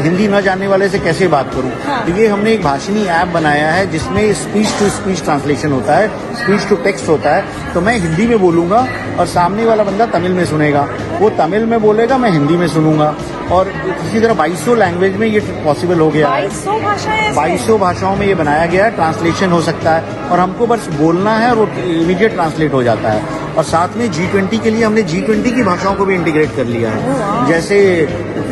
हिंदी न जानने वाले से कैसे बात करूं। तो ये हमने एक भाषिणी ऐप बनाया है जिसमें स्पीच टू स्पीच ट्रांसलेशन होता है, स्पीच टू टेक्स्ट होता है। तो मैं हिंदी में बोलूंगा और सामने वाला बंदा तमिल में सुनेगा, वो तमिल में बोलेगा, मैं हिंदी में सुनूंगा। और इसी तरह 2200 लैंग्वेज में ये पॉसिबल हो गया है। 2200 भाषाओं में ये बनाया गया है, ट्रांसलेशन हो सकता है और हमको बस बोलना है और इमीडिएट ट्रांसलेट हो जाता है। और साथ में G20 के लिए हमने G20 की भाषाओं को भी इंटीग्रेट कर लिया है, जैसे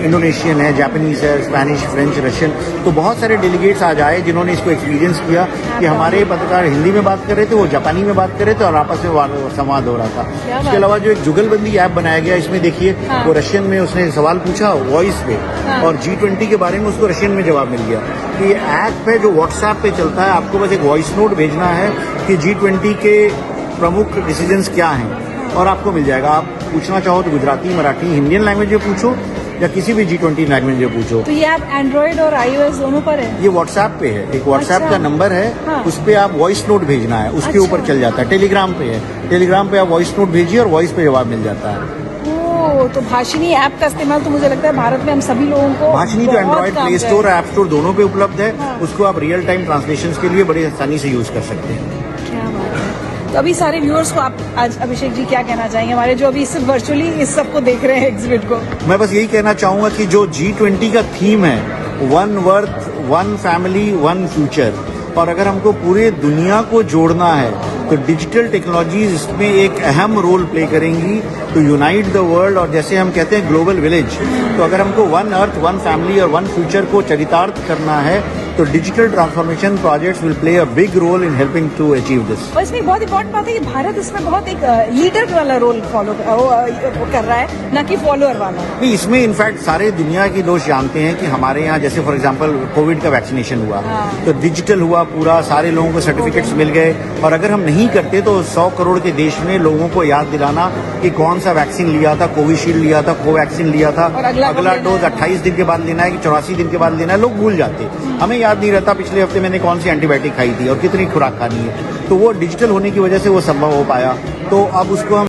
इंडोनेशियन है, जापानीज है, स्पेनिश, फ्रेंच, रशियन। तो बहुत सारे डेलीगेट्स आज आए जिन्होंने इसको एक्सपीरियंस किया कि हमारे पत्रकार हिंदी में बात कर रहे थे, वो जापानी में बात कर रहे थे और आपस में संवाद हो रहा था। इसके अलावा जो एक जुगलबंदी ऐप बनाया गया, इसमें देखिए वो रशियन में उसने सवाल पूछा वॉइस पे और G20 के बारे में उसको रशियन में जवाब मिल गया। तो ये ऐप है जो व्हाट्सएप पे चलता है, आपको बस एक वॉइस नोट भेजना है कि G20 के प्रमुख डिसीजंस क्या हैं और आपको मिल जाएगा। आप पूछना चाहो तो गुजराती, मराठी, इंडियन लैंग्वेज में पूछो या किसी भी G20 लैंग्वेज में पूछो। तो ये आप एंड्रॉइड और iOS दोनों पर है? ये व्हाट्सएप पे है, एक व्हाट्सएप का नंबर है, उस पे आप वॉइस नोट भेजना है, उसके ऊपर चल जाता है। टेलीग्राम पे है, टेलीग्राम पे आप वॉइस नोट भेजिए और वॉइस पे जवाब मिल जाता है। तो भाषिणी ऐप का इस्तेमाल तो मुझे लगता है भारत में हम सभी लोगों को भाषिणी तो Android play store, app store दोनों पे उपलब्ध है। उसको आप रियल टाइम ट्रांसलेशन के लिए बड़ी आसानी से यूज कर सकते हैं। क्या बात है। तो अभी सारे व्यूअर्स को आप आज अभिषेक जी क्या कहना चाहेंगे, हमारे जो अभी सिर्फ वर्चुअली इस सबको देख रहे हैं एग्जिबिट को? मैं बस यही कहना चाहूंगा कि जो G20 का थीम है, one worth, one family, one future, और अगर हमको पूरे दुनिया को जोड़ना है तो डिजिटल टेक्नोलॉजीज इसमें एक अहम रोल प्ले करेंगी टू यूनाइट द वर्ल्ड। और जैसे हम कहते हैं ग्लोबल विलेज, तो अगर हमको वन अर्थ, वन फैमिली और वन फ्यूचर को चरितार्थ करना है तो digital transformation projects will play a big role in helping to achieve this. और इसमें बहुत इंपॉर्टेंट बात है कि भारत इसमें बहुत एक लीडर वाला रोल फॉलो कर रहा है, न कि फॉलोअर वाला। नहीं, इसमें इनफैक्ट सारे दुनिया के दोस्त जानते हैं कि हमारे यहाँ जैसे फॉर एग्जांपल कोविड का वैक्सीनेशन हुआ तो डिजिटल हुआ पूरा, सारे लोगों को सर्टिफिकेट्स मिल गए। और अगर हम नहीं करते तो 100 करोड़ के देश में लोगों को याद दिलाना कि कौन सा वैक्सीन लिया था, कोविशील्ड लिया था, कोवैक्सीन लिया था, अगला डोज 28 दिन के बाद लेना है कि 84 दिन के बाद लेना है, लोग भूल जाते। हमें याद नहीं रहता पिछले हफ्ते मैंने कौन सी एंटीबायोटिक खाई थी और कितनी खुराक खानी है। तो वो डिजिटल होने की वजह से वो संभव हो पाया। तो अब उसको हम